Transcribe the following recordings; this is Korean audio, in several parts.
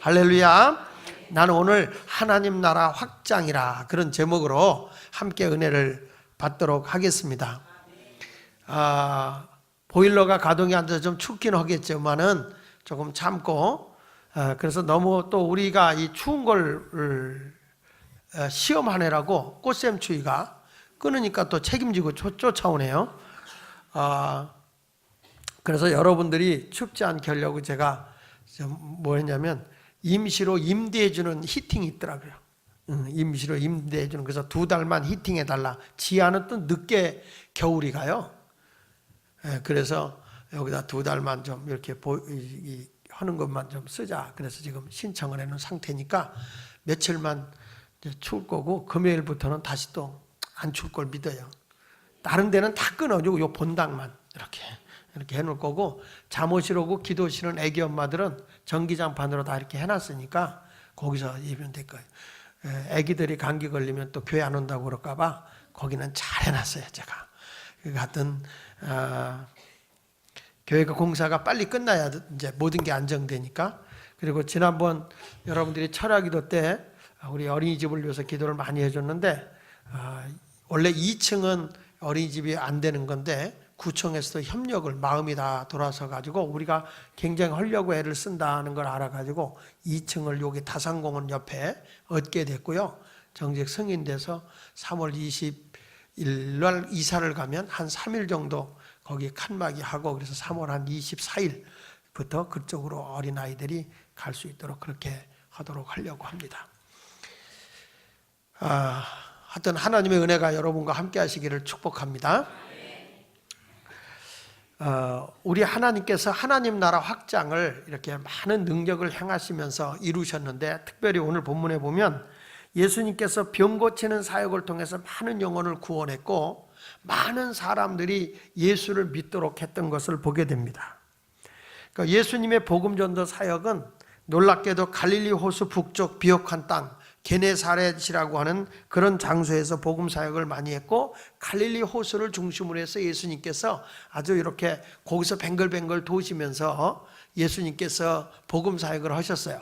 할렐루야. 나는 오늘 하나님 나라 확장이라 그런 제목으로 함께 은혜를 받도록 하겠습니다. 보일러가 가동이 안 돼서 좀 춥긴 하겠지만은 조금 참고, 그래서 너무 또 우리가 이 추운 걸 시험하느라고 꽃샘추위가 끊으니까 또 책임지고 쫓아오네요. 그래서 여러분들이 춥지 않게 하려고 제가 뭐 했냐면 임시로 임대해주는 히팅이 있더라고요. 임시로 임대해주는, 그래서 2달만 히팅해달라. 지하는 또 늦게 겨울이 가요. 그래서 여기다 2달만 좀 이렇게 하는 것만 좀 쓰자. 그래서 지금 신청을 해놓은 상태니까 며칠만 추울 거고, 금요일부터는 다시 또 안 추울 걸 믿어요. 다른 데는 다 끊어주고 요 본당만 이렇게 해놓을 거고, 잠옷실 오고 기도실은 애기 엄마들은 전기장판으로 다 이렇게 해놨으니까 거기서 입으면 될 거예요. 애기들이 감기 걸리면 또 교회 안 온다고 그럴까봐 거기는 잘 해놨어요, 제가. 하여튼 교회가 공사가 빨리 끝나야 이제 모든 게 안정되니까. 그리고 지난번 여러분들이 철야기도 때 우리 어린이집을 위해서 기도를 많이 해줬는데, 원래 2층은 어린이집이 안 되는 건데 구청에서도 협력을, 마음이 다 돌아서 가지고 우리가 굉장히 하려고 애를 쓴다는 걸 알아가지고 2층을 여기 다산공원 옆에 얻게 됐고요. 정식 승인돼서 3월 20일 날 이사를 가면 한 3일 정도 거기 칸막이 하고, 그래서 3월 한 24일부터 그쪽으로 어린아이들이 갈 수 있도록 그렇게 하도록 하려고 합니다. 하여튼 하나님의 은혜가 여러분과 함께 하시기를 축복합니다. 우리 하나님께서 하나님 나라 확장을 이렇게 많은 능력을 행하시면서 이루셨는데, 특별히 오늘 본문에 보면 예수님께서 병 고치는 사역을 통해서 많은 영혼을 구원했고 많은 사람들이 예수를 믿도록 했던 것을 보게 됩니다. 그러니까 예수님의 복음 전도 사역은 놀랍게도 갈릴리 호수 북쪽 비옥한 땅 게네사렛이라고 하는 그런 장소에서 복음 사역을 많이 했고, 갈릴리 호수를 중심으로 해서 예수님께서 아주 이렇게 거기서 뱅글뱅글 도시면서 예수님께서 복음 사역을 하셨어요.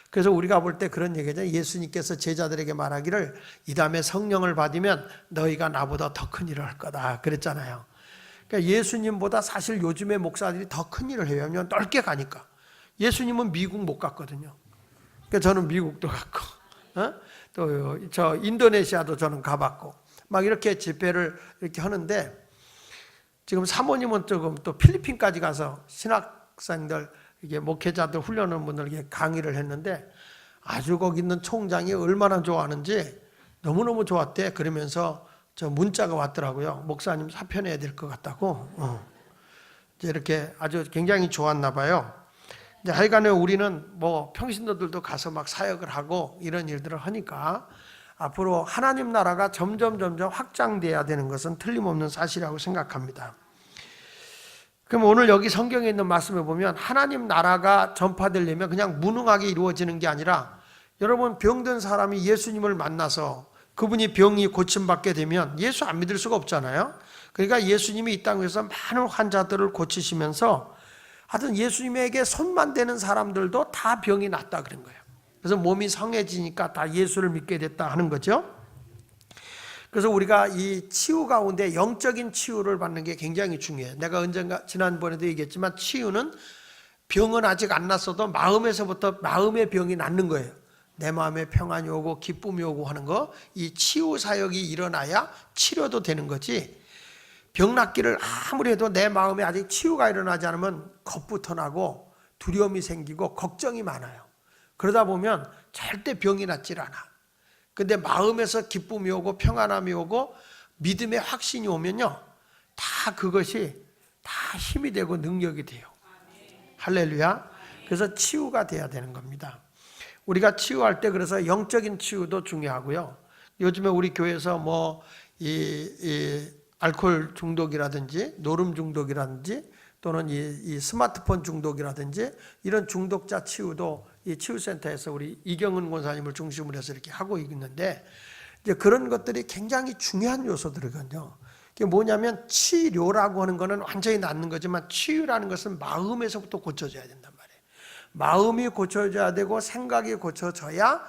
그래서 우리가 볼 때 그런 얘기죠. 예수님께서 제자들에게 말하기를 이 다음에 성령을 받으면 너희가 나보다 더 큰 일을 할 거다 그랬잖아요. 그러니까 예수님보다 사실 요즘의 목사들이 더 큰 일을 해요. 왜냐하면 넓게 가니까. 예수님은 미국 못 갔거든요. 그러니까 저는 미국도 갔고, 또 저 인도네시아도 저는 가봤고, 막 이렇게 집회를 이렇게 하는데, 지금 사모님은 조금 또 필리핀까지 가서 신학생들, 이게 목회자들 훈련하는 분들에게 강의를 했는데, 아주 거기 있는 총장이 얼마나 좋아하는지 너무너무 좋았대. 그러면서 저 문자가 왔더라고요. 목사님 사표내야 될 것 같다고. 이제 이렇게 아주 굉장히 좋았나 봐요. 이제 하여간에 우리는 뭐 평신도들도 가서 막 사역을 하고 이런 일들을 하니까 앞으로 하나님 나라가 점점 확장돼야 되는 것은 틀림없는 사실이라고 생각합니다. 그럼 오늘 여기 성경에 있는 말씀을 보면 하나님 나라가 전파되려면 그냥 무능하게 이루어지는 게 아니라, 여러분 병든 사람이 예수님을 만나서 그분이 병이 고침받게 되면 예수 안 믿을 수가 없잖아요. 그러니까 예수님이 이 땅에서 많은 환자들을 고치시면서 하여튼 예수님에게 손만 대는 사람들도 다 병이 낫다 그런 거예요. 그래서 몸이 성해지니까 다 예수를 믿게 됐다 하는 거죠. 그래서 우리가 이 치유 가운데 영적인 치유를 받는 게 굉장히 중요해요. 내가 언젠가 지난번에도 얘기했지만 치유는, 병은 아직 안 났어도 마음에서부터 마음의 병이 낫는 거예요. 내 마음에 평안이 오고 기쁨이 오고 하는 거, 이 치유 사역이 일어나야 치료도 되는 거지. 병 낫기를 아무리 해도 내 마음에 아직 치유가 일어나지 않으면 겁부터 나고 두려움이 생기고 걱정이 많아요. 그러다 보면 절대 병이 낫질 않아. 근데 마음에서 기쁨이 오고 평안함이 오고 믿음의 확신이 오면요, 다 그것이 다 힘이 되고 능력이 돼요. 할렐루야. 그래서 치유가 돼야 되는 겁니다. 우리가 치유할 때 그래서 영적인 치유도 중요하고요. 요즘에 우리 교회에서 뭐 알코올 중독이라든지 노름 중독이라든지 또는 이 스마트폰 중독이라든지 이런 중독자 치유도 이 치유센터에서 우리 이경은 권사님을 중심으로 해서 이렇게 하고 있는데, 이제 그런 것들이 굉장히 중요한 요소들이거든요. 그게 뭐냐면 치료라고 하는 거는 완전히 낫는 거지만 치유라는 것은 마음에서부터 고쳐져야 된단 말이에요. 마음이 고쳐져야 되고 생각이 고쳐져야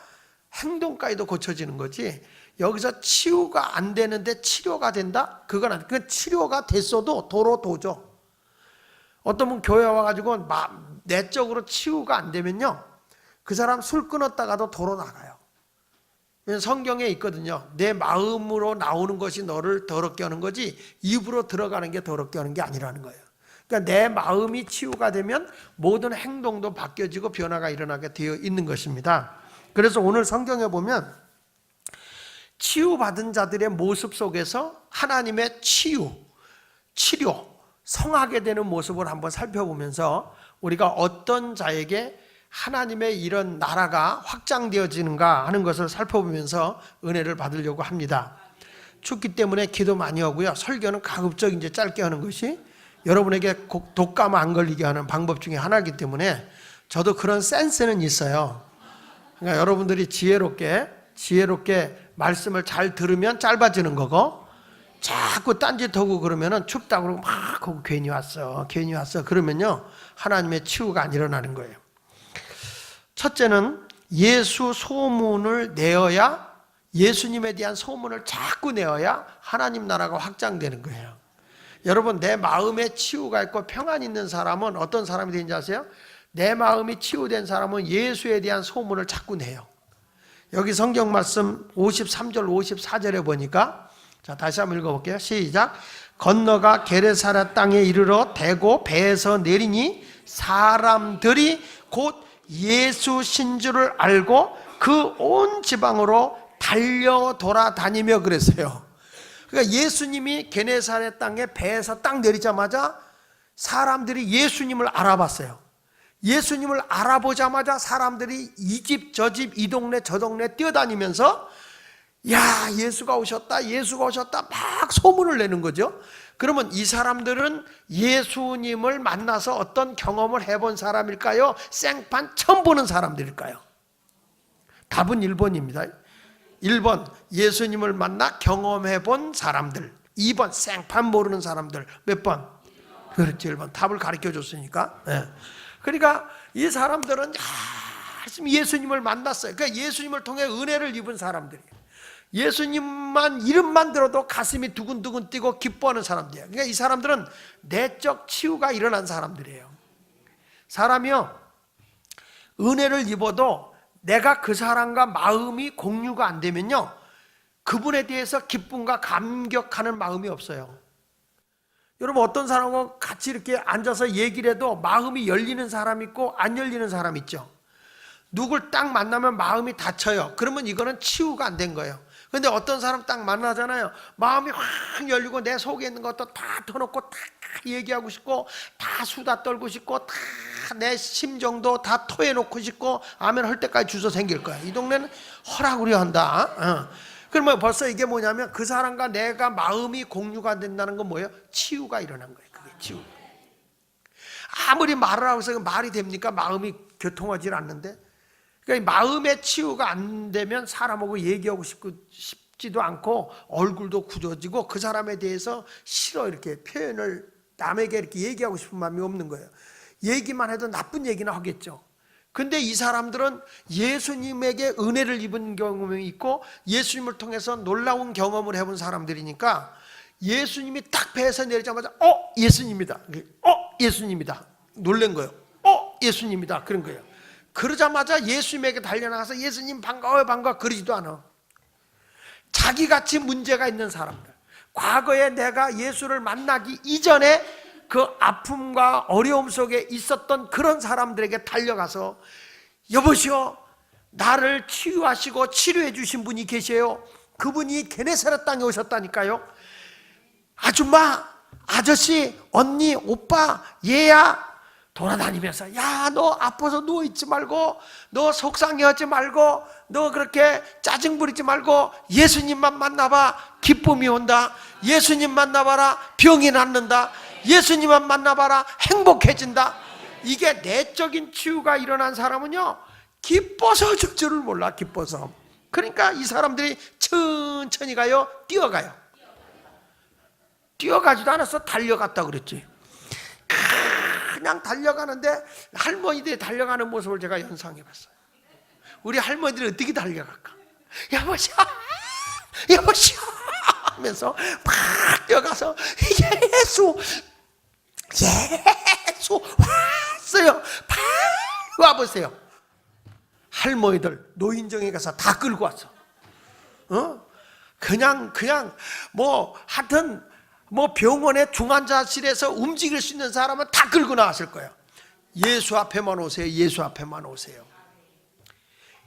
행동까지도 고쳐지는 거지. 여기서 치유가 안 되는데 치료가 된다? 그건 아니에요. 그 치료가 됐어도 도로 도죠. 어떤 분 교회 와가지고 내적으로 치유가 안 되면요, 그 사람 술 끊었다가도 도로 나가요. 성경에 있거든요. 내 마음으로 나오는 것이 너를 더럽게 하는 거지 입으로 들어가는 게 더럽게 하는 게 아니라는 거예요. 그러니까 내 마음이 치유가 되면 모든 행동도 바뀌어지고 변화가 일어나게 되어 있는 것입니다. 그래서 오늘 성경에 보면 치유받은 자들의 모습 속에서 하나님의 치유, 치료, 성하게 되는 모습을 한번 살펴보면서 우리가 어떤 자에게 하나님의 이런 나라가 확장되어지는가 하는 것을 살펴보면서 은혜를 받으려고 합니다. 춥기 때문에 기도 많이 하고요. 설교는 가급적 이제 짧게 하는 것이 여러분에게 독감 안 걸리게 하는 방법 중에 하나이기 때문에 저도 그런 센스는 있어요. 그러니까 여러분들이 지혜롭게 말씀을 잘 들으면 짧아지는 거고, 자꾸 딴짓하고 그러면은 춥다고 그러고 막 하고 괜히 왔어 그러면요, 하나님의 치유가 안 일어나는 거예요. 첫째는 예수 소문을 내어야, 예수님에 대한 소문을 자꾸 내어야 하나님 나라가 확장되는 거예요. 여러분, 내 마음에 치유가 있고 평안이 있는 사람은 어떤 사람이 되는지 아세요? 내 마음이 치유된 사람은 예수에 대한 소문을 자꾸 내요. 여기 성경 말씀 53절 54절에 보니까, 자, 다시 한번 읽어볼게요. 시작. 건너가 게레사라 땅에 이르러 대고 배에서 내리니 사람들이 곧 예수신 줄을 알고 그 온 지방으로 달려 돌아다니며 그랬어요. 그러니까 예수님이 게네사렛 땅에 배에서 딱 내리자마자 사람들이 예수님을 알아봤어요. 예수님을 알아보자마자 사람들이 이 집 저 집 이 동네 저 동네 뛰어다니면서 야, 예수가 오셨다 막 소문을 내는 거죠. 그러면 이 사람들은 예수님을 만나서 어떤 경험을 해본 사람일까요? 생판 처음 보는 사람들일까요? 답은 1번입니다. 1번, 예수님을 만나 경험해본 사람들. 2번, 생판 모르는 사람들. 몇 번? 그렇지, 1번. 답을 가르쳐 줬으니까. 네. 그러니까 이 사람들은 열심히 예수님을 만났어요. 그러니까 예수님을 통해 은혜를 입은 사람들이에요. 예수님만 이름만 들어도 가슴이 두근두근 뛰고 기뻐하는 사람들이에요. 그러니까 이 사람들은 내적 치유가 일어난 사람들이에요. 사람이요, 은혜를 입어도 내가 그 사람과 마음이 공유가 안 되면요, 그분에 대해서 기쁨과 감격하는 마음이 없어요. 여러분, 어떤 사람하고 같이 이렇게 앉아서 얘기를 해도 마음이 열리는 사람 있고 안 열리는 사람 있죠. 누굴 딱 만나면 마음이 닫혀요. 그러면 이거는 치유가 안 된 거예요. 근데 어떤 사람 딱 만나잖아요. 마음이 확 열리고 내 속에 있는 것도 다 터놓고 다 얘기하고 싶고 다 수다 떨고 싶고 다 내 심정도 다 토해놓고 싶고 아멘 할 때까지 주저 생길 거야. 이 동네는 허락우려 한다. 그러면 벌써 이게 뭐냐면 그 사람과 내가 마음이 공유가 된다는 건 뭐예요? 치유가 일어난 거예요. 그게 치유. 아무리 말을 하고 해서 말이 됩니까? 마음이 교통하지 않는데. 그러니까 마음의 치유가 안 되면 사람하고 얘기하고 싶지도 않고 얼굴도 굳어지고 그 사람에 대해서 싫어 이렇게 표현을 남에게 이렇게 얘기하고 싶은 마음이 없는 거예요. 얘기만 해도 나쁜 얘기나 하겠죠. 근데 이 사람들은 예수님에게 은혜를 입은 경험이 있고 예수님을 통해서 놀라운 경험을 해본 사람들이니까 예수님이 딱 배에서 내리자마자 예수님이다. 예수님이다. 놀란 거예요. 예수님이다. 그런 거예요. 그러자마자 예수님에게 달려나가서 예수님 반가워요 반가워 그러지도 않아. 자기같이 문제가 있는 사람들, 과거에 내가 예수를 만나기 이전에 그 아픔과 어려움 속에 있었던 그런 사람들에게 달려가서 여보시오, 나를 치유하시고 치료해 주신 분이 계세요. 그분이 게네사렛 땅에 오셨다니까요. 아줌마, 아저씨, 언니, 오빠, 얘야 돌아다니면서 야, 너 아파서 누워있지 말고, 너 속상해하지 말고, 너 그렇게 짜증 부리지 말고 예수님만 만나봐, 기쁨이 온다. 예수님 만나봐라, 병이 낫는다. 예수님만 만나봐라, 행복해진다. 이게 내적인 치유가 일어난 사람은요, 기뻐서 줄 줄을 몰라. 기뻐서. 그러니까 이 사람들이 천천히 가요, 뛰어가지도 않았어. 달려갔다 그랬지. 그냥 달려가는데 할머니들이 달려가는 모습을 제가 연상해 봤어요. 우리 할머니들이 어떻게 달려갈까? 여보시오, 여보시오 하면서 팍 뛰어가서 예수 왔어요. 팍 와보세요. 할머니들 노인정에 가서 다 끌고 왔어. 그냥 뭐 하여튼 뭐 병원의 중환자실에서 움직일 수 있는 사람은 다 끌고 나왔을 거예요. 예수 앞에만 오세요. 예수 앞에만 오세요.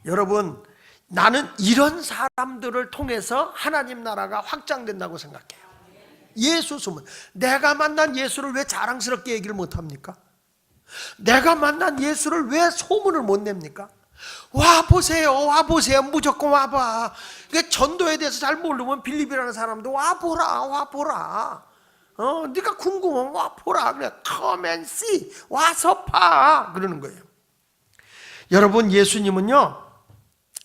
여러분, 나는 이런 사람들을 통해서 하나님 나라가 확장된다고 생각해요. 예수 소문. 내가 만난 예수를 왜 자랑스럽게 얘기를 못합니까? 내가 만난 예수를 왜 소문을 못 냅니까? 와보세요, 와보세요. 무조건 와봐. 전도에 대해서 잘 모르면 빌립이라는 사람도 와보라, 와보라. 네가 궁금하면 와보라. 그래, come and see. 와서 봐. 그러는 거예요. 여러분, 예수님은요,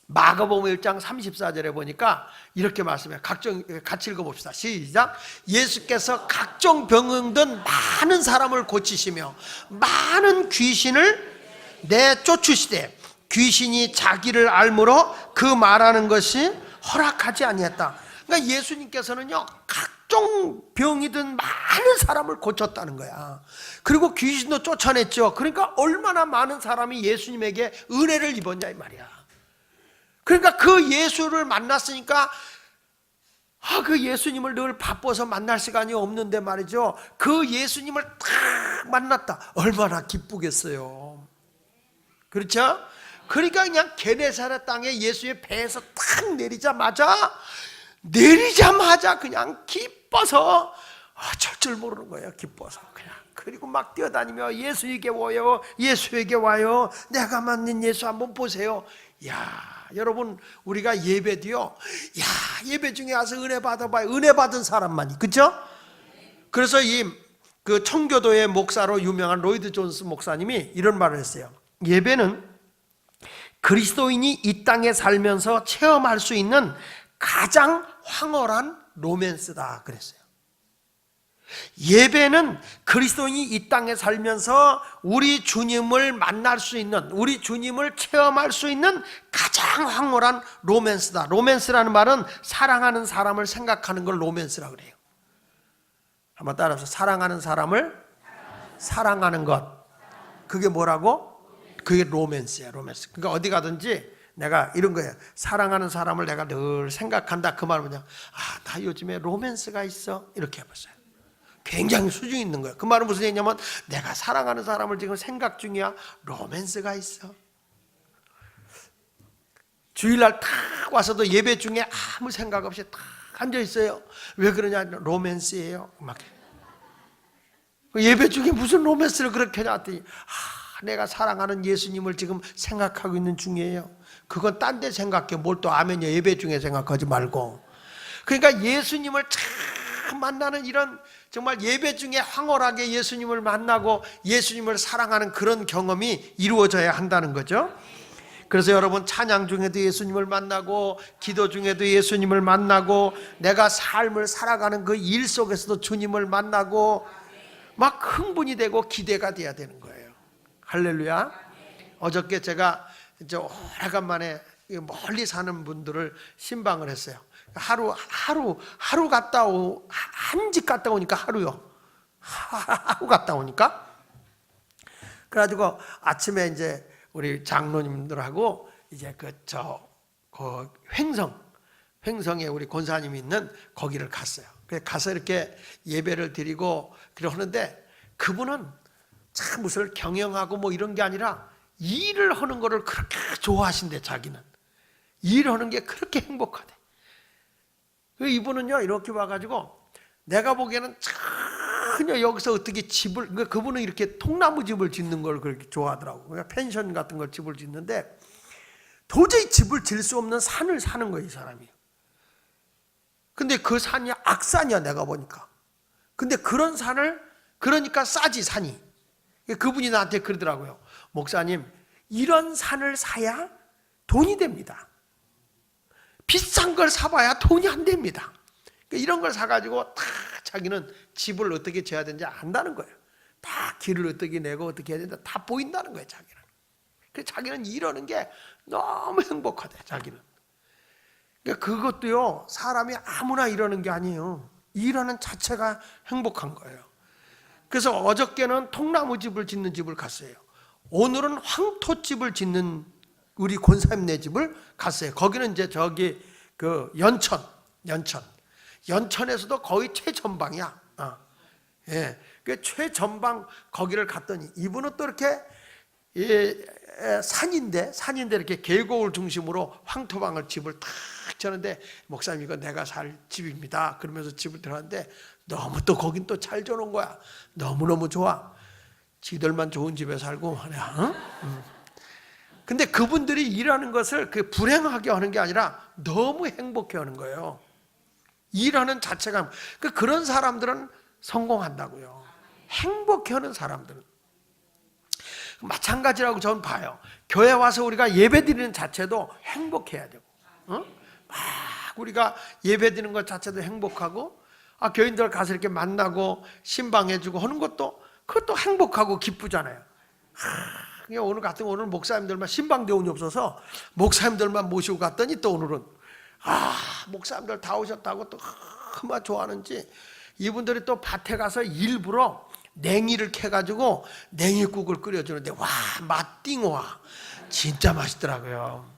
마가복음 1장 34절에 보니까 이렇게 말씀해요. 같이 읽어봅시다. 시작. 예수께서 각종 병든 많은 사람을 고치시며 많은 귀신을 내쫓으시되 귀신이 자기를 알므로 그 말하는 것이 허락하지 아니했다. 그러니까 예수님께서는요, 각종 병이든 많은 사람을 고쳤다는 거야. 그리고 귀신도 쫓아냈죠. 그러니까 얼마나 많은 사람이 예수님에게 은혜를 입었냐 이 말이야. 그러니까 그 예수를 만났으니까 그 예수님을 늘 바빠서 만날 시간이 없는데 말이죠, 그 예수님을 딱 만났다. 얼마나 기쁘겠어요. 그렇죠? 그러니까 그냥 게네사렛 땅에 예수의 배에서 딱 내리자마자 그냥 기뻐서 절줄 모르는 거예요. 기뻐서 그냥. 그리고 막 뛰어다니며 예수에게 와요, 예수에게 와요. 내가 만난 예수 한번 보세요. 야, 여러분, 우리가 예배도요, 예배 중에 와서 은혜 받아봐요. 은혜 받은 사람만이, 그렇죠? 그래서 그 청교도의 목사로 유명한 로이드 존스 목사님이 이런 말을 했어요. 예배는 그리스도인이 이 땅에 살면서 체험할 수 있는 가장 황홀한 로맨스다 그랬어요. 예배는 그리스도인이 이 땅에 살면서 우리 주님을 만날 수 있는, 우리 주님을 체험할 수 있는 가장 황홀한 로맨스다. 로맨스라는 말은 사랑하는 사람을 생각하는 걸 로맨스라고 그래요. 한번 따라서, 사랑하는 사람을 사랑하는 것. 그게 뭐라고? 그게 로맨스야, 로맨스. 그러니까 어디 가든지 내가 이런 거예요. 사랑하는 사람을 내가 늘 생각한다. 그 말은 그냥, 나 요즘에 로맨스가 있어. 이렇게 해보세요. 굉장히 수준 있는 거예요. 그 말은 무슨 얘기냐면, 내가 사랑하는 사람을 지금 생각 중이야. 로맨스가 있어. 주일날 탁 와서도 예배 중에 아무 생각 없이 탁 앉아 있어요. 왜 그러냐? 로맨스예요. 막 예배 중에 무슨 로맨스를 그렇게 하냐 했더니, 내가 사랑하는 예수님을 지금 생각하고 있는 중이에요. 그건 딴 데 생각해. 뭘 또 아멘이야. 예배 중에 생각하지 말고. 그러니까 예수님을 참 만나는 이런, 정말 예배 중에 황홀하게 예수님을 만나고 예수님을 사랑하는 그런 경험이 이루어져야 한다는 거죠. 그래서 여러분, 찬양 중에도 예수님을 만나고, 기도 중에도 예수님을 만나고, 내가 삶을 살아가는 그 일 속에서도 주님을 만나고, 막 흥분이 되고 기대가 돼야 되는 거예요. 할렐루야. 어저께 제가 이제 오래간만에 멀리 사는 분들을 신방을 했어요. 하루 갔다 한 집 갔다 오니까 하루 갔다 오니까, 그래가지고 아침에 이제 우리 장로님들하고 이제 그 횡성에 우리 권사님이 있는 거기를 갔어요. 그래서 가서 이렇게 예배를 드리고 그러는데, 그분은 참 무엇을 경영하고 뭐 이런 게 아니라 일을 하는 거를 그렇게 좋아하신대. 자기는 일을 하는 게 그렇게 행복하대. 이분은요, 이렇게 와가지고 내가 보기에는 전혀 여기서 어떻게 집을, 그러니까 그분은 이렇게 통나무 집을 짓는 걸 그렇게 좋아하더라고. 그러니까 펜션 같은 걸 집을 짓는데, 도저히 집을 질 수 없는 산을 사는 거예요, 이 사람이. 근데 그 산이 악산이야, 내가 보니까. 근데 그런 산을, 그러니까 싸지, 산이. 그분이 나한테 그러더라고요. 목사님, 이런 산을 사야 돈이 됩니다. 비싼 걸 사봐야 돈이 안 됩니다. 이런 걸 사가지고 다 자기는 집을 어떻게 지어야 되는지 안다는 거예요. 다 길을 어떻게 내고 어떻게 해야 된다 다 보인다는 거예요, 자기는. 그래서 자기는 이러는 게 너무 행복하대, 자기는. 그러니까 그것도요, 사람이 아무나 이러는 게 아니에요. 일하는 자체가 행복한 거예요. 그래서 어저께는 통나무집을 짓는 집을 갔어요. 오늘은 황토집을 짓는 우리 권사님네 집을 갔어요. 거기는 이제 저기 그 연천에서도 거의 최전방이야. 예, 그 최전방 거기를 갔더니 이분은 또 이렇게 산인데 이렇게 계곡을 중심으로 황토방을 집을 탁 쳤는데, 목사님 이거 내가 살 집입니다. 그러면서 집을 들어갔는데 너무 또 거긴 또 잘 줘놓은 거야. 너무너무 좋아. 지들만 좋은 집에 살고 하냐. 근데 그분들이 일하는 것을 그 불행하게 하는 게 아니라 너무 행복해 하는 거예요. 일하는 자체가. 그런 사람들은 성공한다고요. 행복해 하는 사람들은. 마찬가지라고 저는 봐요. 교회 와서 우리가 예배 드리는 자체도 행복해야 되고, 막 우리가 예배 드리는 것 자체도 행복하고, 교인들 가서 이렇게 만나고 신방해주고 하는 것도 그것도 행복하고 기쁘잖아요. 오늘 같은 오늘 목사님들만 신방대원이 없어서 목사님들만 모시고 갔더니 또 오늘은 목사님들 다 오셨다고 또 얼마나 좋아하는지, 이분들이 또 밭에 가서 일부러 냉이를 캐가지고 냉이국을 끓여주는데 와, 맛 띵와 진짜 맛있더라고요.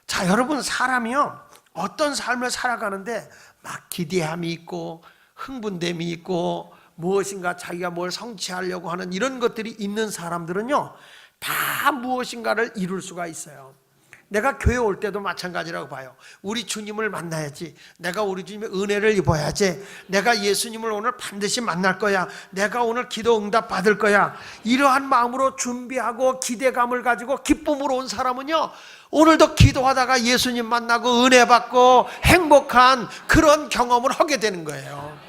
자, 여러분, 사람이요 어떤 삶을 살아가는데 막 기대함이 있고 흥분됨이 있고 무엇인가 자기가 뭘 성취하려고 하는 이런 것들이 있는 사람들은요 다 무엇인가를 이룰 수가 있어요. 내가 교회 올 때도 마찬가지라고 봐요. 우리 주님을 만나야지. 내가 우리 주님의 은혜를 입어야지. 내가 예수님을 오늘 반드시 만날 거야. 내가 오늘 기도 응답 받을 거야. 이러한 마음으로 준비하고 기대감을 가지고 기쁨으로 온 사람은요 오늘도 기도하다가 예수님 만나고 은혜 받고 행복한 그런 경험을 하게 되는 거예요.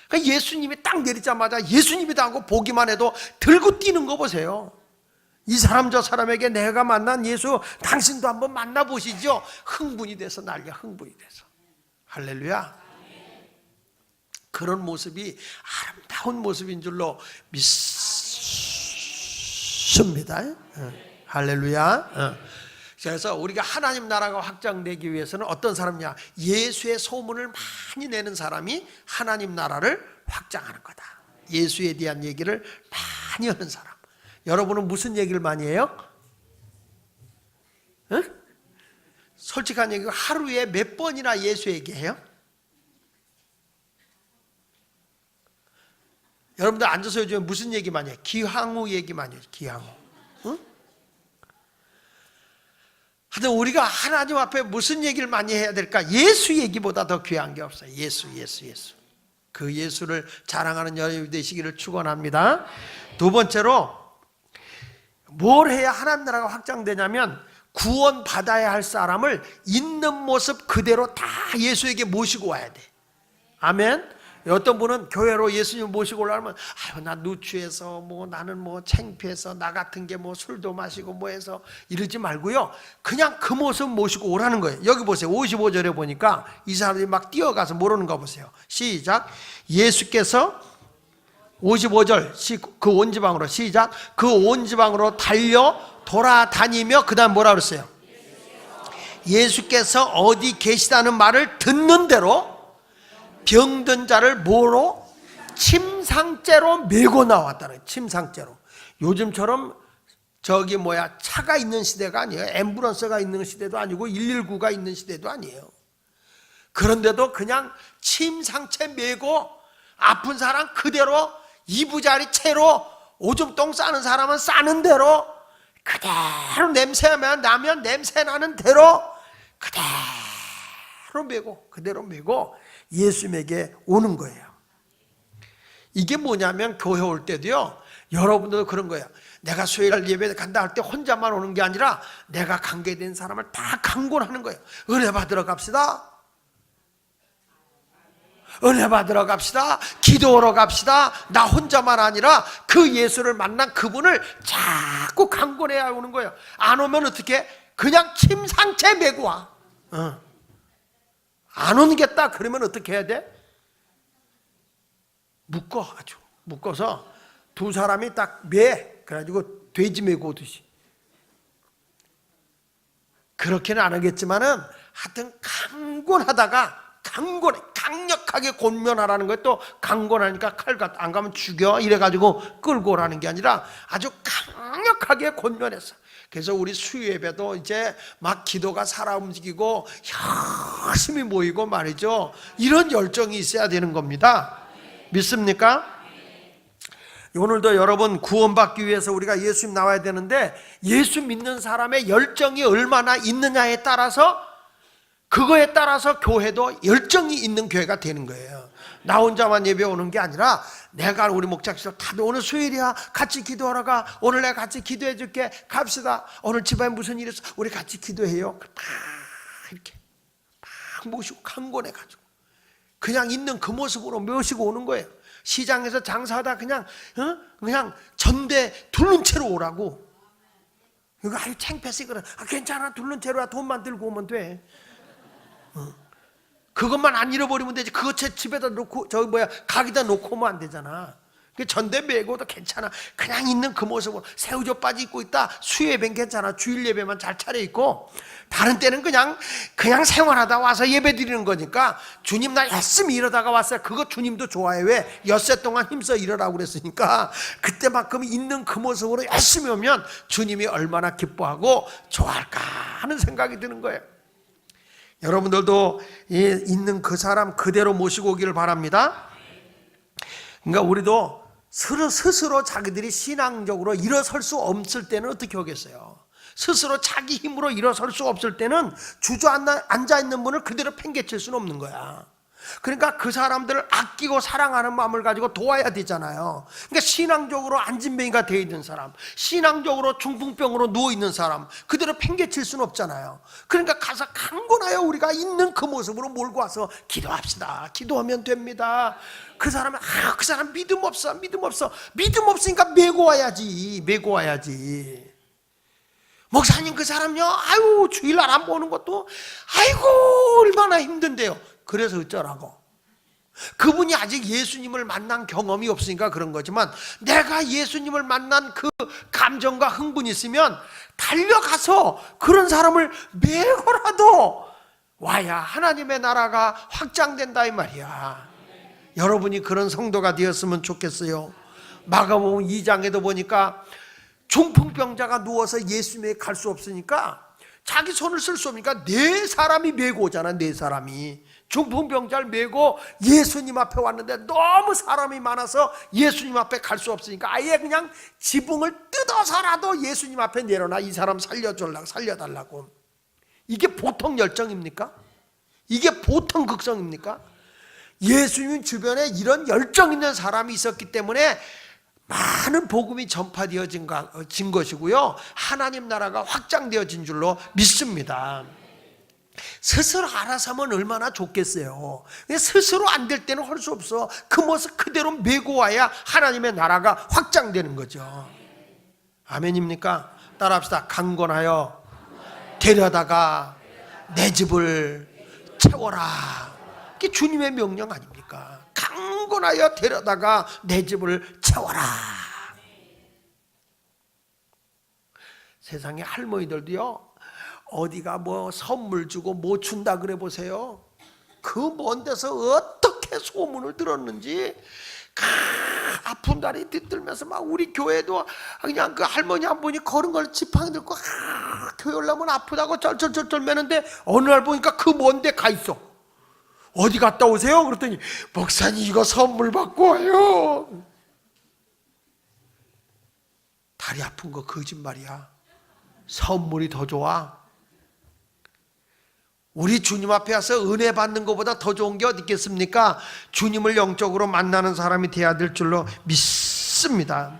그러니까 예수님이 딱 내리자마자 예수님이다 하고 보기만 해도 들고 뛰는 거 보세요. 이 사람 저 사람에게 내가 만난 예수 당신도 한번 만나보시죠. 흥분이 돼서 난리야. 흥분이 돼서. 할렐루야. 그런 모습이 아름다운 모습인 줄로 믿습니다. 할렐루야. 그래서 우리가 하나님 나라가 확장되기 위해서는 어떤 사람이냐, 예수의 소문을 많이 내는 사람이 하나님 나라를 확장하는 거다. 예수에 대한 얘기를 많이 하는 사람. 여러분은 무슨 얘기를 많이 해요? 응? 솔직한 얘기, 하루에 몇 번이나 예수 얘기해요? 여러분들 앉아서 요즘에 무슨 얘기 많이 해요? 기황후 얘기 많이 해요. 기황후. 응? 하여튼 우리가 하나님 앞에 무슨 얘기를 많이 해야 될까? 예수 얘기보다 더 귀한 게 없어요. 예수. 그 예수를 자랑하는 여러분이 되시기를 축원합니다. 두 번째로 뭘 해야 하나님 나라가 확장되냐면, 구원 받아야 할 사람을 있는 모습 그대로 다 예수에게 모시고 와야 돼. 아멘. 어떤 분은 교회로 예수님 모시고 오려면 나 누추해서 나는 창피해서 나 같은 게 술도 마시고 해서 이러지 말고요, 그냥 그 모습 모시고 오라는 거예요. 여기 보세요. 55절에 보니까 이 사람들이 막 뛰어가서 모르는 거 보세요. 시작. 예수께서 55절 그 온 지방으로, 시작. 그 온 지방으로 달려 돌아다니며, 그 다음 뭐라 그랬어요? 예수께서 어디 계시다는 말을 듣는 대로 병든 자를 뭐로? 침상째로 메고 나왔다는 거예요. 침상째로. 요즘처럼 차가 있는 시대가 아니에요. 앰뷸런스가 있는 시대도 아니고 119가 있는 시대도 아니에요. 그런데도 그냥 침상째 메고 아픈 사람 그대로, 이부자리 채로, 오줌 똥 싸는 사람은 싸는 대로 그대로, 냄새만 나면 냄새 나는 대로 그대로 메고 예수님에게 오는 거예요. 이게 뭐냐면, 교회 올 때도요, 여러분들도 그런 거예요. 내가 수요일 예배 간다 할 때 혼자만 오는 게 아니라 내가 관계된 사람을 다 강권하는 거예요. 은혜 받으러 갑시다. 은혜 받으러 갑시다. 기도하러 갑시다. 나 혼자만 아니라 그 예수를 만난 그분을 자꾸 강권해야 오는 거예요. 안 오면 어떻게? 그냥 침상째 메고 와. 안 오겠다 그러면 어떻게 해야 돼? 묶어. 아주 묶어서 두 사람이 딱 매, 그래가지고 돼지 메고 오듯이. 그렇게는 안 하겠지만은 하여튼 강력하게 권면하라는 거예요. 또 강권하니까 칼 안 가면 죽여 이래가지고 끌고 오라는 게 아니라 아주 강력하게 권면했어. 그래서 우리 수요 예배도 이제 막 기도가 살아 움직이고 열심히 모이고 말이죠. 이런 열정이 있어야 되는 겁니다. 믿습니까? 오늘도 여러분 구원받기 위해서 우리가 예수님 나와야 되는데, 예수 믿는 사람의 열정이 얼마나 있느냐에 따라서, 그거에 따라서 교회도 열정이 있는 교회가 되는 거예요. 나 혼자만 예배 오는 게 아니라 내가 우리 목장실 다들 오늘 수요일이야 같이 기도하러 가, 오늘 내가 같이 기도해 줄게, 갑시다, 오늘 집안에 무슨 일 있어 우리 같이 기도해요. 다 이렇게 막 모시고 강권해가지고 그냥 있는 그 모습으로 모시고 오는 거예요. 시장에서 장사하다 그냥 전대 둘른 채로 오라고. 이거 아유 창피해서 이거는 괜찮아, 둘른 채로 와, 돈만 들고 오면 돼. 그것만 안 잃어버리면 되지. 그거 제 집에다 놓고 가게다 놓고 오면 안 되잖아. 전대 메고도 괜찮아. 그냥 있는 그 모습으로 새우젓 바지 입고 있다. 수요 예배는 괜찮아. 주일 예배만 잘 차려입고, 다른 때는 그냥 생활하다 와서 예배 드리는 거니까, 주님 나 열심히 이러다가 왔어요. 그거 주님도 좋아해. 왜? 엿새 동안 힘써 일하라고 그랬으니까. 그때만큼 있는 그 모습으로 열심히 오면 주님이 얼마나 기뻐하고 좋아할까 하는 생각이 드는 거예요. 여러분들도 있는 그 사람 그대로 모시고 오기를 바랍니다. 그러니까 우리도 스스로 자기들이 신앙적으로 일어설 수 없을 때는 어떻게 하겠어요? 스스로 자기 힘으로 일어설 수 없을 때는 주저앉아 있는 분을 그대로 팽개칠 수는 없는 거야. 그러니까 그 사람들을 아끼고 사랑하는 마음을 가지고 도와야 되잖아요. 그러니까 신앙적으로 안진뱅이가 되어 있는 사람, 신앙적으로 중풍병으로 누워있는 사람 그대로 팽개칠 수는 없잖아요. 그러니까 가서 강권하여 우리가 있는 그 모습으로 몰고 와서 기도합시다. 기도하면 됩니다. 그 사람은 그 사람 믿음 없으니까 메고 와야지. 목사님 그 사람요, 아유 주일날 안 보는 것도 아이고 얼마나 힘든데요. 그래서 어쩌라고? 그분이 아직 예수님을 만난 경험이 없으니까 그런 거지만, 내가 예수님을 만난 그 감정과 흥분이 있으면 달려가서 그런 사람을 메고라도 와야 하나님의 나라가 확장된다 이 말이야. 여러분이 그런 성도가 되었으면 좋겠어요. 마가복음 2장에도 보니까 중풍병자가 누워서 예수님에 갈 수 없으니까 자기 손을 쓸 수 없으니까 네 사람이 메고 오잖아. 네 사람이 중풍병자를 메고 예수님 앞에 왔는데, 너무 사람이 많아서 예수님 앞에 갈 수 없으니까 아예 그냥 지붕을 뜯어서라도 예수님 앞에 내려놔. 이 사람 살려달라고. 이게 보통 열정입니까? 이게 보통 극성입니까? 예수님 주변에 이런 열정 있는 사람이 있었기 때문에 많은 복음이 전파되어진 것이고요, 하나님 나라가 확장되어진 줄로 믿습니다. 스스로 알아서 하면 얼마나 좋겠어요. 스스로 안 될 때는 할 수 없어. 그 모습 그대로 메고 와야 하나님의 나라가 확장되는 거죠. 아멘입니까? 따라합시다. 강권하여 데려다가 내 집을 채워라. 이게 주님의 명령 아닙니까? 강권하여 데려다가 내 집을 채워라. 세상에 할머니들도요, 어디가 뭐 선물 주고 뭐 준다 그래 보세요. 그 먼 데서 어떻게 소문을 들었는지 아픈 다리 뒤뜰면서 막, 우리 교회도 그냥 그 할머니 한 분이 걸은 걸 지팡이 들고 교회 올라오면 아프다고 쩔쩔쩔쩔 매는데, 어느 날 보니까 그 먼 데 가 있어. 어디 갔다 오세요? 그랬더니 목사님 이거 선물 받고 와요. 다리 아픈 거 거짓말이야. 선물이 더 좋아. 우리 주님 앞에 와서 은혜 받는 것보다 더 좋은 게 어디 있겠습니까? 주님을 영적으로 만나는 사람이 돼야 될 줄로 믿습니다.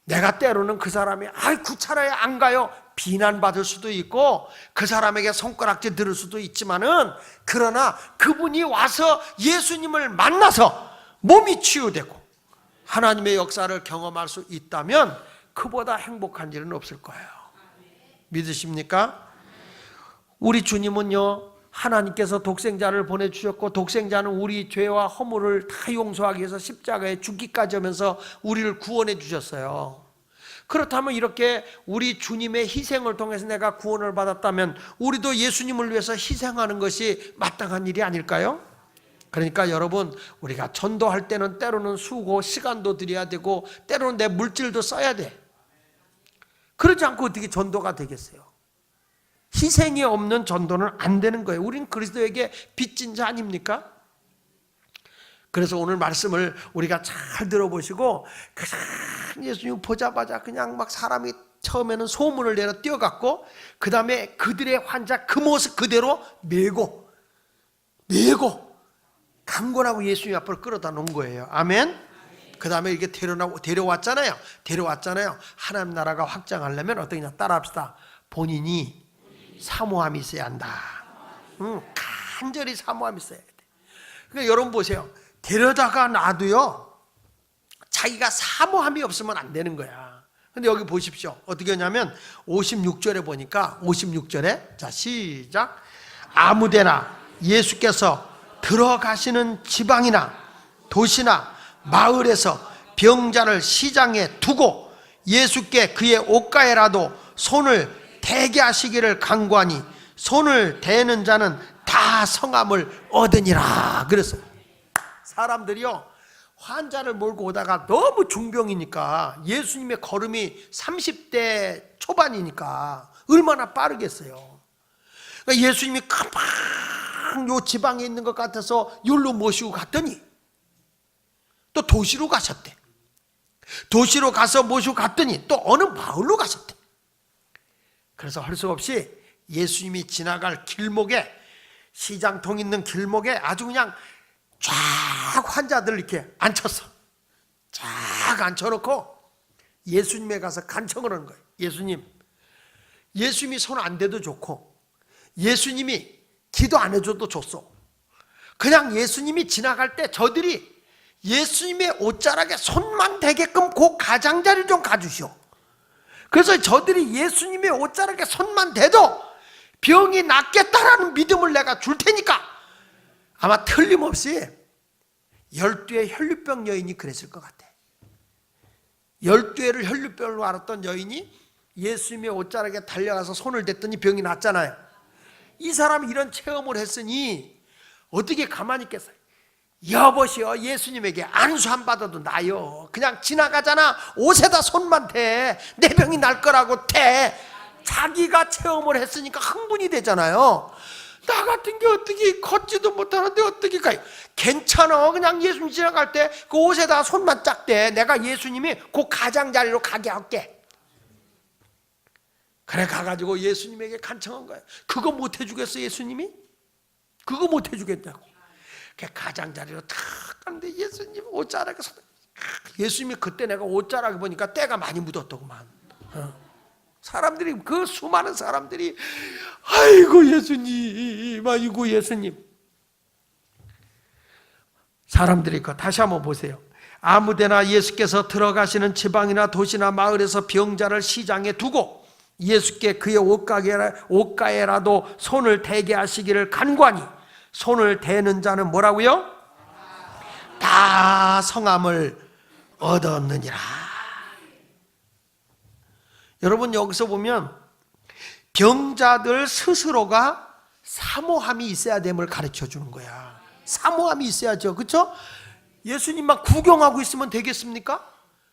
내가 때로는 그 사람이 구차라에 안 가요, 비난받을 수도 있고 그 사람에게 손가락질 들을 수도 있지만은, 그러나 그분이 와서 예수님을 만나서 몸이 치유되고 하나님의 역사를 경험할 수 있다면 그보다 행복한 일은 없을 거예요. 믿으십니까? 우리 주님은요, 하나님께서 독생자를 보내주셨고 독생자는 우리 죄와 허물을 다 용서하기 위해서 십자가에 죽기까지 하면서 우리를 구원해 주셨어요. 그렇다면 이렇게 우리 주님의 희생을 통해서 내가 구원을 받았다면 우리도 예수님을 위해서 희생하는 것이 마땅한 일이 아닐까요? 그러니까 여러분, 우리가 전도할 때는 때로는 수고 시간도 들여야 되고 때로는 내 물질도 써야 돼. 그러지 않고 어떻게 전도가 되겠어요? 희생이 없는 전도는 안 되는 거예요. 우린 그리스도에게 빚진 자 아닙니까? 그래서 오늘 말씀을 우리가 잘 들어보시고, 그냥 예수님 보자마자 그냥 막 사람이 처음에는 소문을 내러 뛰어갔고, 그 다음에 그들의 환자 그 모습 그대로 메고 강권하고 예수님 앞으로 끌어다 놓은 거예요. 아멘. 그 다음에 이렇게 데려왔잖아요. 하나님 나라가 확장하려면 어떻게냐, 따라합시다. 본인이 사모함이 있어야 한다. 간절히 사모함이 있어야 돼. 그러니까 여러분 보세요. 데려다가 놔도요, 자기가 사모함이 없으면 안 되는 거야. 근데 여기 보십시오. 어떻게 하냐면 56절에 보니까 56절에 자 시작. 아무데나 예수께서 들어가시는 지방이나 도시나 마을에서 병자를 시장에 두고 예수께 그의 옷가에라도 손을 대게 하시기를 간구하니 손을 대는 자는 다 성함을 얻으니라 그랬어요. 사람들이요, 환자를 몰고 오다가 너무 중병이니까 예수님의 걸음이 30대 초반이니까 얼마나 빠르겠어요. 그러니까 예수님이 금방 요 지방에 있는 것 같아서 여기로 모시고 갔더니 또 도시로 가셨대. 도시로 가서 모시고 갔더니 또 어느 마을로 가셨대. 그래서 할 수 없이 예수님이 지나갈 길목에, 시장통 있는 길목에 아주 그냥 쫙 환자들 이렇게 앉혔어. 쫙 앉혀놓고 예수님에 가서 간청을 하는 거예요. 예수님이 손 안 대도 좋고 예수님이 기도 안 해줘도 좋소. 그냥 예수님이 지나갈 때 저들이 예수님의 옷자락에 손만 대게끔 그 가장자리 좀 가주시오. 그래서 저들이 예수님의 옷자락에 손만 대도 병이 낫겠다라는 믿음을 내가 줄 테니까, 아마 틀림없이 12의 혈류병 여인이 그랬을 것 같아. 12회를 혈류병으로 앓았던 여인이 예수님의 옷자락에 달려가서 손을 댔더니 병이 낫잖아요. 이 사람이 이런 체험을 했으니 어떻게 가만히 있겠어요? 여보시오, 예수님에게 안수 안 받아도 나요. 그냥 지나가잖아. 옷에다 손만 대. 내 병이 날 거라고 대. 자기가 체험을 했으니까 흥분이 되잖아요. 나 같은 게 어떻게 걷지도 못하는데 어떻게 가요? 괜찮아. 그냥 예수님 지나갈 때 그 옷에다 손만 짝 대. 내가 예수님이 그 가장자리로 가게 할게. 그래 가가지고 예수님에게 간청한 거예요. 그거 못 해주겠어 예수님이? 그거 못 해주겠다고. 가장자리로 탁 가는데 예수님 옷자락에 예수님이 그때 내가 옷자락에 보니까 때가 많이 묻었더구만. 사람들이, 그 수많은 사람들이 아이고 예수님, 아이고 예수님. 사람들이 그 다시 한번 보세요. 아무데나 예수께서 들어가시는 지방이나 도시나 마을에서 병자를 시장에 두고 예수께 그의 옷가에라도 손을 대게 하시기를 간구하니 손을 대는 자는 뭐라고요? 다 성함을 얻었느니라. 여러분 여기서 보면 병자들 스스로가 사모함이 있어야 됨을 가르쳐 주는 거야. 사모함이 있어야죠. 그렇죠? 예수님만 구경하고 있으면 되겠습니까?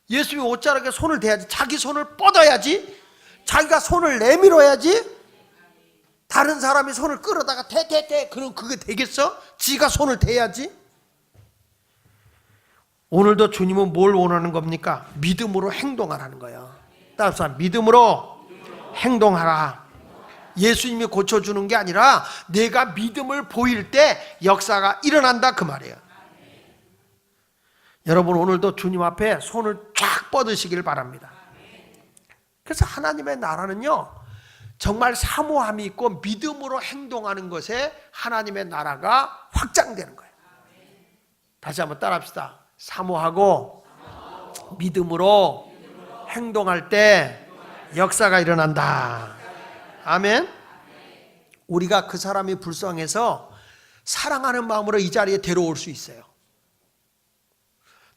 예수님이 옷자락에 손을 대야지. 자기 손을 뻗어야지. 자기가 손을 내밀어야지. 다른 사람이 손을 끌어다가 대 그럼 그게 되겠어? 지가 손을 대야지. 오늘도 주님은 뭘 원하는 겁니까? 믿음으로 행동하라는 거예요. 따라서 믿음으로 행동하라. 예수님이 고쳐주는 게 아니라 내가 믿음을 보일 때 역사가 일어난다 그 말이에요. 여러분 오늘도 주님 앞에 손을 쫙 뻗으시길 바랍니다. 그래서 하나님의 나라는요, 정말 사모함이 있고 믿음으로 행동하는 것에 하나님의 나라가 확장되는 거예요. 다시 한번 따라합시다. 사모하고 믿음으로 행동할 때 역사가 일어난다. 아멘. 우리가 그 사람이 불쌍해서 사랑하는 마음으로 이 자리에 데려올 수 있어요.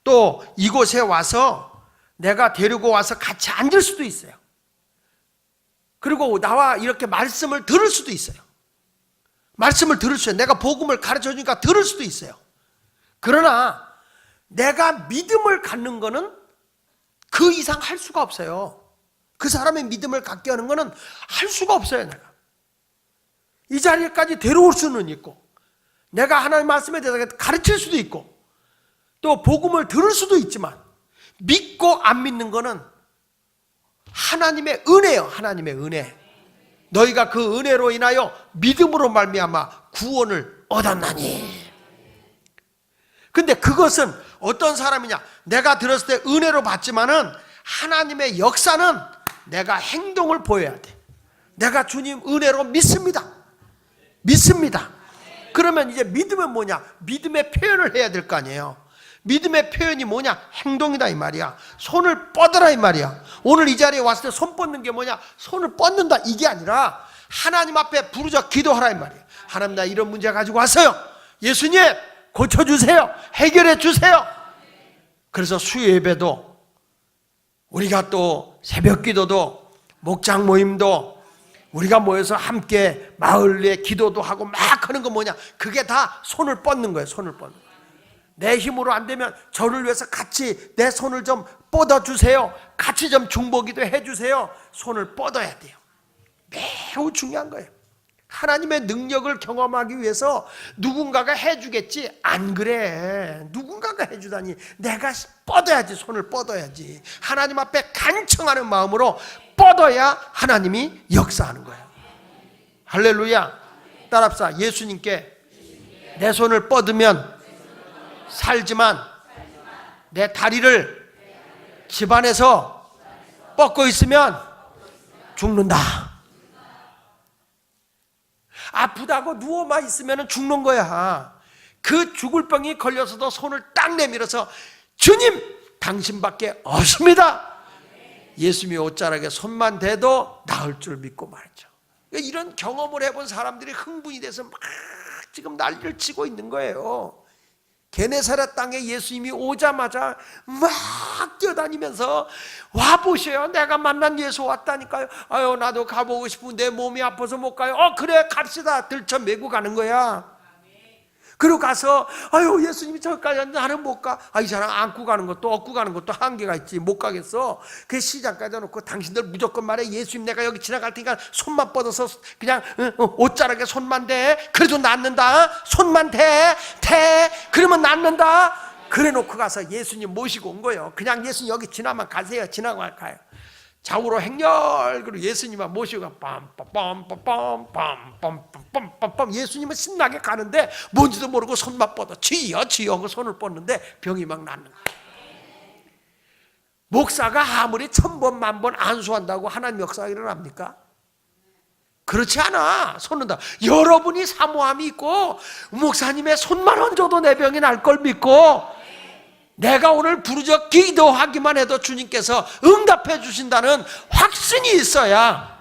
또 이곳에 와서 내가 데리고 와서 같이 앉을 수도 있어요. 그리고 나와 이렇게 말씀을 들을 수도 있어요. 말씀을 들을 수 있어요. 내가 복음을 가르쳐 주니까 들을 수도 있어요. 그러나 내가 믿음을 갖는 거는 그 이상 할 수가 없어요. 그 사람의 믿음을 갖게 하는 거는 할 수가 없어요. 내가 이 자리까지 데려올 수는 있고, 내가 하나님 말씀에 대해서 가르칠 수도 있고, 또 복음을 들을 수도 있지만, 믿고 안 믿는 거는 하나님의 은혜예요. 하나님의 은혜. 너희가 그 은혜로 인하여 믿음으로 말미암아 구원을 얻었나니. 근데 그것은 어떤 사람이냐? 내가 들었을 때 은혜로 받지만은 하나님의 역사는 내가 행동을 보여야 돼. 내가 주님 은혜로 믿습니다. 믿습니다. 그러면 이제 믿음은 뭐냐? 믿음의 표현을 해야 될 거 아니에요. 믿음의 표현이 뭐냐? 행동이다 이 말이야. 손을 뻗으라 이 말이야. 오늘 이 자리에 왔을 때 손 뻗는 게 뭐냐? 손을 뻗는다 이게 아니라 하나님 앞에 부르짖어 기도하라 이 말이야. 하나님, 나 이런 문제 가지고 왔어요. 예수님 고쳐주세요. 해결해 주세요. 그래서 수요 예배도, 우리가 또 새벽 기도도, 목장 모임도, 우리가 모여서 함께 마을에 기도도 하고 막 하는 거 뭐냐? 그게 다 손을 뻗는 거예요. 손을 뻗는 거예요. 내 힘으로 안 되면 저를 위해서 같이 내 손을 좀 뻗어주세요. 같이 좀 중보기도 해주세요. 손을 뻗어야 돼요. 매우 중요한 거예요. 하나님의 능력을 경험하기 위해서 누군가가 해주겠지. 안 그래. 누군가가 해주다니. 내가 뻗어야지. 손을 뻗어야지. 하나님 앞에 간청하는 마음으로 뻗어야 하나님이 역사하는 거예요. 할렐루야. 따라합시다. 예수님께 내 손을 뻗으면 살지만 내 다리를 집안에서 뻗고 있으면 죽는다. 아프다고 누워만 있으면 죽는 거야. 그 죽을 병이 걸려서도 손을 딱 내밀어서 주님 당신밖에 없습니다. 예수님이 옷자락에 손만 대도 나을 줄 믿고 말이죠. 이런 경험을 해본 사람들이 흥분이 돼서 막 지금 난리를 치고 있는 거예요. 게네사렛 땅에 예수님이 오자마자 막 뛰어다니면서 와보셔요. 내가 만난 예수 왔다니까요. 아유, 나도 가보고 싶은데 몸이 아파서 못 가요. 그래 갑시다. 들쳐 메고 가는 거야. 그리고 가서 아유, 예수님이 저기까지 나는 못 가. 이 사람 안고 가는 것도 업고 가는 것도 한계가 있지. 못 가겠어. 그 시장까지 놓고 당신들 무조건 말해. 예수님 내가 여기 지나갈 테니까 손만 뻗어서 그냥 옷자락에 손만 대. 그래도 낫는다. 손만 대. 그러면 낫는다. 그래 놓고 가서 예수님 모시고 온 거예요. 그냥 예수님 여기 지나만 가세요. 지나고 가요. 좌우로 행렬. 그리고 예수님만 모시고 빰빰빰빰빰빰빰빰빰 예수님은 신나게 가는데 뭔지도 모르고 손만 뻗어 지어 그 손을 뻗는데 병이 막 낫는 거예요. 목사가 아무리 1000번 만번 안수한다고 하나님 역사가 일어납니까? 그렇지 않아. 손은다. 여러분이 사모함이 있고 목사님의 손만 얹어도 내 병이 날 걸 믿고 내가 오늘 부르짖어 기도하기만 해도 주님께서 응답해 주신다는 확신이 있어야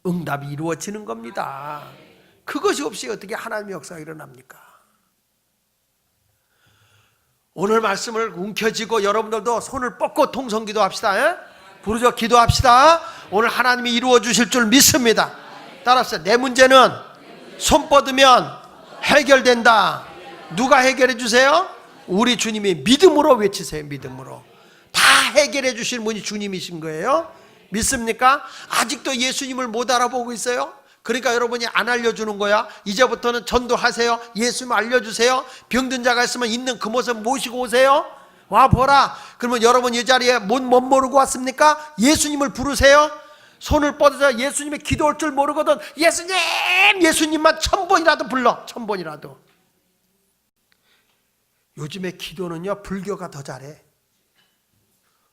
응답이 이루어지는 겁니다. 그것이 없이 어떻게 하나님의 역사가 일어납니까? 오늘 말씀을 움켜쥐고 여러분들도 손을 뻗고 통성기도 합시다. 부르짖어 기도합시다. 오늘 하나님이 이루어 주실 줄 믿습니다. 따라합시다. 내 문제는 손 뻗으면 해결된다. 누가 해결해 주세요? 우리 주님이. 믿음으로 외치세요. 믿음으로. 다 해결해 주실 분이 주님이신 거예요. 믿습니까? 아직도 예수님을 못 알아보고 있어요? 그러니까 여러분이 안 알려주는 거야. 이제부터는 전도하세요. 예수님 알려주세요. 병든 자가 있으면 있는 그 모습 모시고 오세요. 와보라. 그러면 여러분 이 자리에 못 모르고 왔습니까? 예수님을 부르세요. 손을 뻗어서 예수님의 기도할 줄 모르거든. 예수님만 1000번이라도 불러. 1000번이라도. 요즘에 기도는요, 불교가 더 잘해.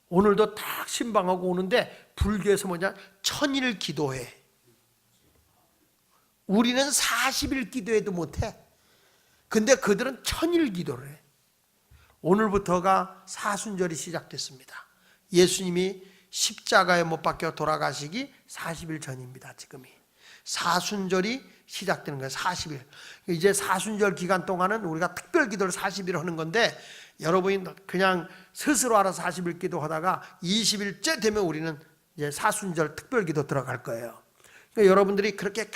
오늘도 딱 신방하고 오는데 불교에서 뭐냐? 1000일 기도해. 우리는 40일 기도해도 못해. 근데 그들은 1000일 기도를 해. 오늘부터가 사순절이 시작됐습니다. 예수님이 십자가에 못 박혀 돌아가시기 40일 전입니다. 지금이. 사순절이 시작되는 거예요. 40일. 이제 사순절 기간 동안은 우리가 특별 기도를 40일 하는 건데, 여러분이 그냥 스스로 알아서 40일 기도하다가 20일째 되면 우리는 이제 사순절 특별 기도 들어갈 거예요. 그러니까 여러분들이 그렇게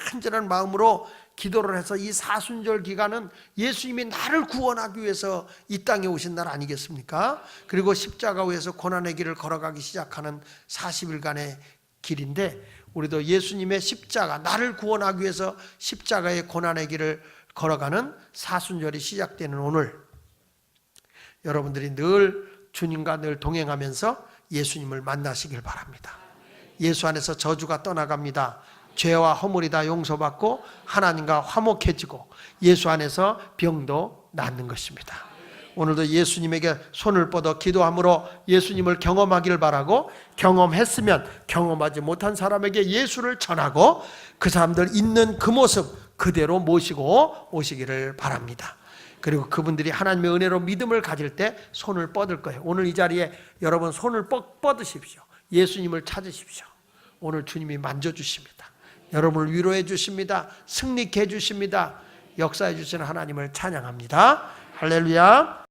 간절한 마음으로 기도를 해서 이 사순절 기간은 예수님이 나를 구원하기 위해서 이 땅에 오신 날 아니겠습니까? 그리고 십자가 위에서 고난의 길을 걸어가기 시작하는 40일간의 길인데, 우리도 예수님의 십자가, 나를 구원하기 위해서 십자가의 고난의 길을 걸어가는 사순절이 시작되는 오늘, 여러분들이 늘 주님과 늘 동행하면서 예수님을 만나시길 바랍니다. 예수 안에서 저주가 떠나갑니다. 죄와 허물이 다 용서받고 하나님과 화목해지고 예수 안에서 병도 낫는 것입니다. 오늘도 예수님에게 손을 뻗어 기도함으로 예수님을 경험하기를 바라고, 경험했으면 경험하지 못한 사람에게 예수를 전하고 그 사람들 있는 그 모습 그대로 모시고 오시기를 바랍니다. 그리고 그분들이 하나님의 은혜로 믿음을 가질 때 손을 뻗을 거예요. 오늘 이 자리에 여러분 손을 뻗으십시오. 예수님을 찾으십시오. 오늘 주님이 만져주십니다. 여러분을 위로해 주십니다. 승리케 해 주십니다. 역사해 주시는 하나님을 찬양합니다. 할렐루야.